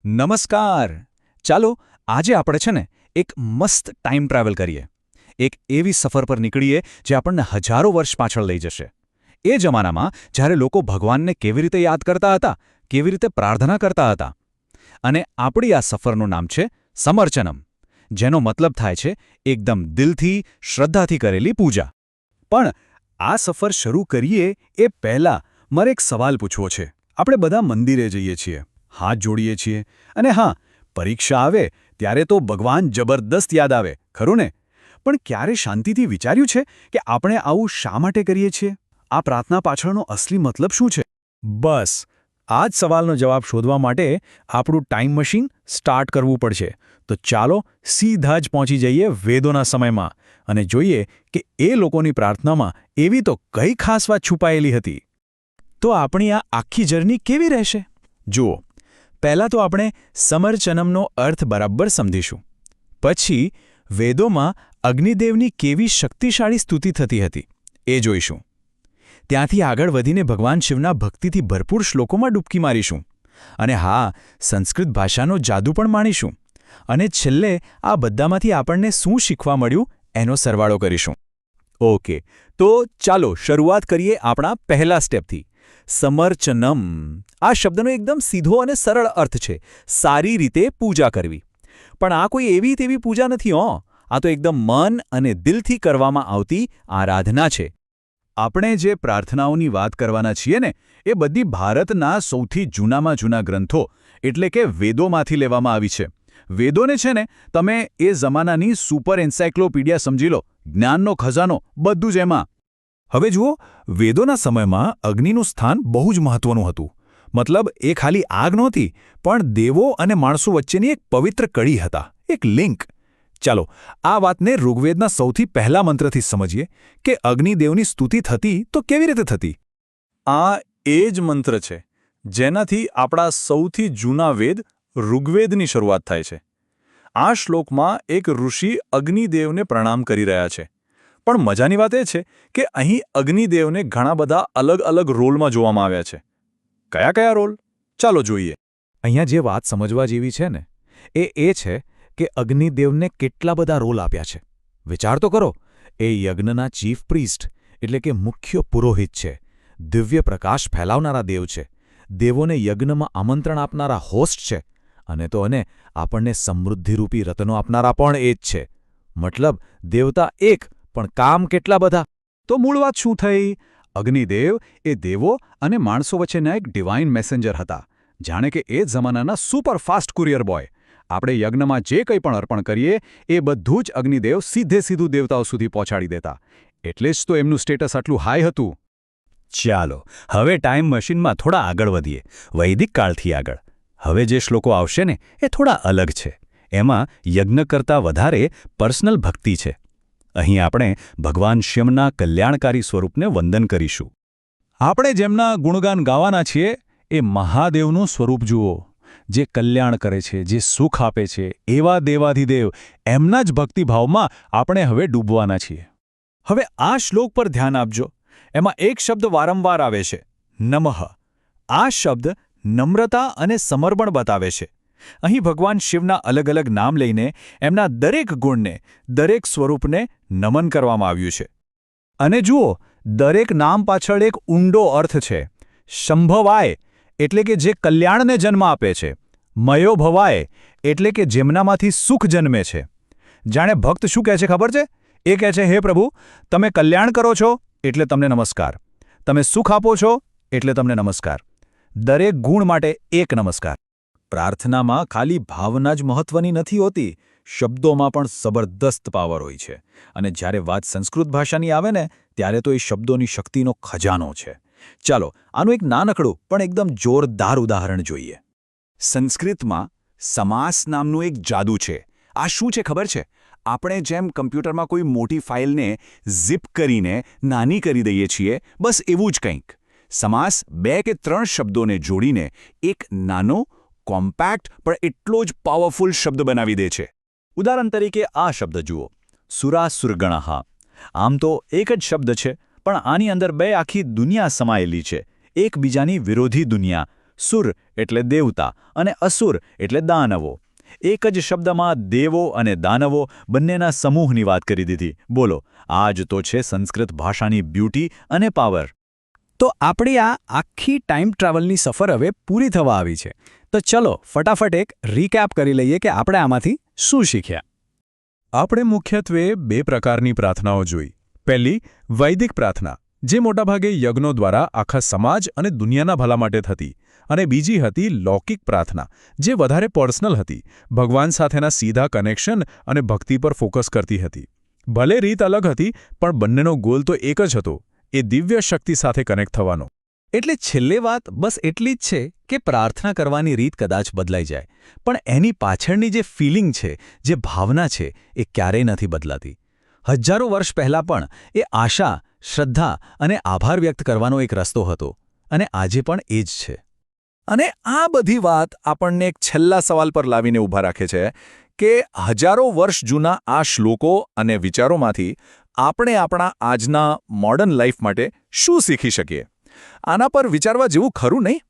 નમસ્કાર. ચાલો આજે આપણે છે ને એક મસ્ત ટાઈમ ટ્રાવેલ કરીએ. એક એવી સફર પર નીકળીએ જે આપણને હજારો વર્ષ પાછળ લઈ જશે. એ જમાનામાં જ્યારે લોકો ભગવાનને કેવી રીતે યાદ કરતા હતા, કેવી રીતે પ્રાર્થના કરતા હતા. અને આપણી આ સફરનું નામ છે સમર્ચનમ, જેનો મતલબ થાય છે એકદમ દિલથી, શ્રદ્ધાથી કરેલી પૂજા. પણ આ સફર શરૂ કરીએ એ પહેલાં મારે એક સવાલ પૂછવો છે. આપણે બધા મંદિરે જઈએ છીએ, હાથ જોડીએ છીએ, અને હા, પરીક્ષા આવે ત્યારે તો ભગવાન જબરદસ્ત યાદ આવે, ખરું ને? પણ ક્યારે શાંતિથી વિચાર્યું છે કે આપણે આવું શા માટે કરીએ છીએ? આ પ્રાર્થના પાછળનો અસલી મતલબ શું છે? બસ આ જ સવાલનો જવાબ શોધવા માટે આપણું ટાઈમ મશીન સ્ટાર્ટ કરવું પડશે. તો ચાલો સીધા જ પહોંચી જઈએ વેદોના સમયમાં અને જોઈએ કે એ લોકોની પ્રાર્થનામાં એવી તો કઈ ખાસ વાત છુપાયેલી હતી. તો આપણી આ આખી જર્ની કેવી રહેશે? જુઓ, પહેલાં તો આપણે સમર્ચનમનો અર્થ બરાબર સમજીશું. પછી વેદોમાં અગ્નિદેવની કેવી શક્તિશાળી સ્તુતિ થતી હતી એ જોઈશું. ત્યાંથી આગળ વધીને ભગવાન શિવના ભક્તિથી ભરપૂર શ્લોકોમાં ડૂબકી મારીશું. અને હા, સંસ્કૃત ભાષાનો જાદુ પણ માણીશું. અને છેલ્લે આ બધામાંથી આપણને શું શીખવા મળ્યું એનો સરવાળો કરીશું. ઓકે, તો ચાલો શરૂઆત કરીએ આપણા પહેલા સ્ટેપથી. સમર્ચનમ આ શબ્દનો એકદમ સીધો અને સરળ અર્થ છે સારી રીતે પૂજા કરવી. પણ આ કોઈ એવી તેવી પૂજા નથી હો. આ તો એકદમ મન અને દિલથી કરવામાં આવતી આરાધના છે. આપણે જે પ્રાર્થનાઓની વાત કરવાના છીએ ને એ બધી ભારતના સૌથી જૂનામાં જૂના ગ્રંથો એટલે કે વેદોમાંથી લેવામાં આવી છે. વેદોને છે ને તમે એ જમાનાની સુપર એન્સાયક્લોપીડિયા સમજી લો, જ્ઞાનનો ખજાનો બધું જ એમાં. હવે જુઓ, વેદોના સમયમાં અગ્નિનું સ્થાન બહુ જ મહત્વનું હતું. મતલબ એ ખાલી આગ નહોતી, પણ દેવો અને માણસો વચ્ચેની એક પવિત્ર કડી હતા, એક લિંક. ચાલો આ વાતને ઋગ્વેદના સૌથી પહેલા મંત્રથી સમજીએ કે અગ્નિદેવની સ્તુતિ થતી તો કેવી રીતે થતી. આ એ જ મંત્ર છે જેનાથી આપણા સૌથી જૂના વેદ ઋગ્વેદની શરૂઆત થાય છે. આ શ્લોકમાં એક ઋષિ અગ્નિદેવને પ્રણામ કરી રહ્યા છે. પણ મજાની વાત એ છે કે અહીં અગ્નિદેવને ઘણા બધા અલગ અલગ રોલમાં જોવામાં આવ્યા છે. કયા કયા રોલ? ચાલો જોઈએ. અહીંયા જે વાત સમજવા જેવી છે ને એ છે કે અગ્નિદેવને કેટલા બધા રોલ આપ્યા છે. વિચાર તો કરો, એ યજ્ઞના ચીફ પ્રીસ્ટ એટલે કે મુખ્ય પુરોહિત છે, દિવ્ય પ્રકાશ ફેલાવનારા દેવ છે, દેવોને યજ્ઞમાં આમંત્રણ આપનારા હોસ્ટ છે, અને તો આપણને સમૃદ્ધિરૂપી રત્નો આપનારા પણ એ જ છે. મતલબ દેવતા એક પણ કામ કેટલા બધા. તો મૂળ વાત શું થઈ? અગ્નિદેવ એ દેવો અને માણસો વચ્ચેના એક ડિવાઇન મેસેન્જર હતા. જાણે કે એ જમાનાના સુપરફાસ્ટ કુરિયર બોય. આપણે યજ્ઞમાં જે કંઈ પણ અર્પણ કરીએ એ બધું જ અગ્નિદેવ સીધું દેવતાઓ સુધી પહોંચાડી દેતા. એટલે જ તો એમનું સ્ટેટસ આટલું હાઈ હતું. ચાલો હવે ટાઈમ મશીનમાં થોડા આગળ વધીએ, વૈદિક કાળથી આગળ. હવે જે શ્લોકો આવશે ને એ થોડા અલગ છે. એમાં યજ્ઞ કરતાં વધારે પર્સનલ ભક્તિ છે. અહીં આપણે ભગવાન શિવના કલ્યાણકારી સ્વરૂપને વંદન કરીશું. આપણે જેમના ગુણગાન ગાવાના છીએ એ મહાદેવનું સ્વરૂપ જુઓ, જે કલ્યાણ કરે છે, જે સુખ આપે છે, એવા દેવાધિદેવ, એમના જ ભક્તિભાવમાં આપણે હવે ડૂબવાના છીએ. હવે આ શ્લોક પર ધ્યાન આપજો. એમાં એક શબ્દ વારંવાર આવે છે, નમઃ. આ શબ્દ નમ્રતા અને સમર્પણ બતાવે છે. અહીં ભગવાન શિવના અલગ અલગ નામ લઈને એમના દરેક ગુણને, દરેક સ્વરૂપને નમન કરવામાં આવ્યું છે. અને જુઓ, દરેક નામ પાછળ એક ઊંડો અર્થ છે. શંભવાય એટલે કે જે કલ્યાણને જન્મ આપે છે. મયો ભવાય એટલે કે જેમનામાંથી સુખ જન્મે છે. જાણે ભક્ત શું કહે છે ખબર છે? એ કહે છે, હે પ્રભુ, તમે કલ્યાણ કરો છો એટલે તમને નમસ્કાર. તમે સુખ આપો છો એટલે તમને નમસ્કાર. દરેક ગુણ માટે એક નમસ્કાર. પ્રાર્થનામાં ખાલી ભાવના જ મહત્વની નથી હોતી, શબ્દોમાં પણ જબરદસ્ત પાવર હોય છે. અને જ્યારે વાત સંસ્કૃત ભાષાની આવે ને ત્યારે તો એ શબ્દોની શક્તિનો ખજાનો છે. ચાલો આનું એક નાનકડું પણ એકદમ જોરદાર ઉદાહરણ જોઈએ. સંસ્કૃતમાં સમાસ નામનું એક જાદુ છે. આ શું છે ખબર છે? આપણે જેમ કમ્પ્યુટરમાં કોઈ મોટી ફાઇલને ઝિપ કરીને નાની કરી દઈએ છીએ, બસ એવું જ કંઈક. સમાસ 2 કે 3 શબ્દોને જોડીને એક નાનો, કોમ્પેક્ટ પણ એટલો જ પાવરફુલ શબ્દ બનાવી દે છે. ઉદાહરણ તરીકે આ શબ્દ જુઓ, સુરાસુરગણઃ. આમ તો એક જ શબ્દ છે, પણ આની અંદર 2 આખી દુનિયા સમાયેલી છે. એકબીજાની વિરોધી દુનિયા, સુર એટલે દેવતા અને અસુર એટલે દાનવો. એક જ શબ્દમાં દેવો અને દાનવો બંનેના સમૂહની વાત કરી દીધી. બોલો, આ જ તો છે સંસ્કૃત ભાષાની બ્યુટી અને પાવર. તો આપણી આ આખી ટાઈમ ટ્રાવેલની સફર હવે પૂરી થવા આવી છે. તો ચલો ફટાફટ એક રીકેપ કરી લઈએ કે આપણે આમાંથી શું શીખ્યા. આપણે મુખ્યત્વે 2 પ્રકારની પ્રાર્થનાઓ જોઈ. પહેલી, વૈદિક પ્રાર્થના, જે મોટાભાગે યજ્ઞો દ્વારા આખા સમાજ અને દુનિયાના ભલા માટે થતી. અને બીજી હતી લૌકિક પ્રાર્થના, જે વધારે પર્સનલ હતી, ભગવાન સાથેના સીધા કનેક્શન અને ભક્તિ પર ફોકસ કરતી હતી. ભલે રીત અલગ હતી, પણ બંનેનો ગોલ તો એક જ હતો, એ દિવ્ય શક્તિ સાથે કનેક્ટ થવાનો. એટલે છેલ્લે વાત બસ એટલી જ છે કે પ્રાર્થના કરવાની રીત કદાચ બદલાઈ જાય, પણ એની પાછળની જે ફિલિંગ છે, જે ભાવના છે, એ ક્યારેય નથી બદલાતી. હજારો વર્ષ પહેલાં પણ એ આશા, શ્રદ્ધા અને આભાર વ્યક્ત કરવાનો એક રસ્તો હતો, અને આજે પણ એ જ છે. અને આ બધી વાત આપણને એક છેલ્લા સવાલ પર લાવીને ઊભા રાખે છે કે હજારો વર્ષ જૂના આ શ્લોકો અને વિચારોમાંથી આપણે આપણા આજના મોડર્ન લાઈફ માટે શું શીખી શકીએ. આના પર વિચારવા જેવું ખરું નહીં?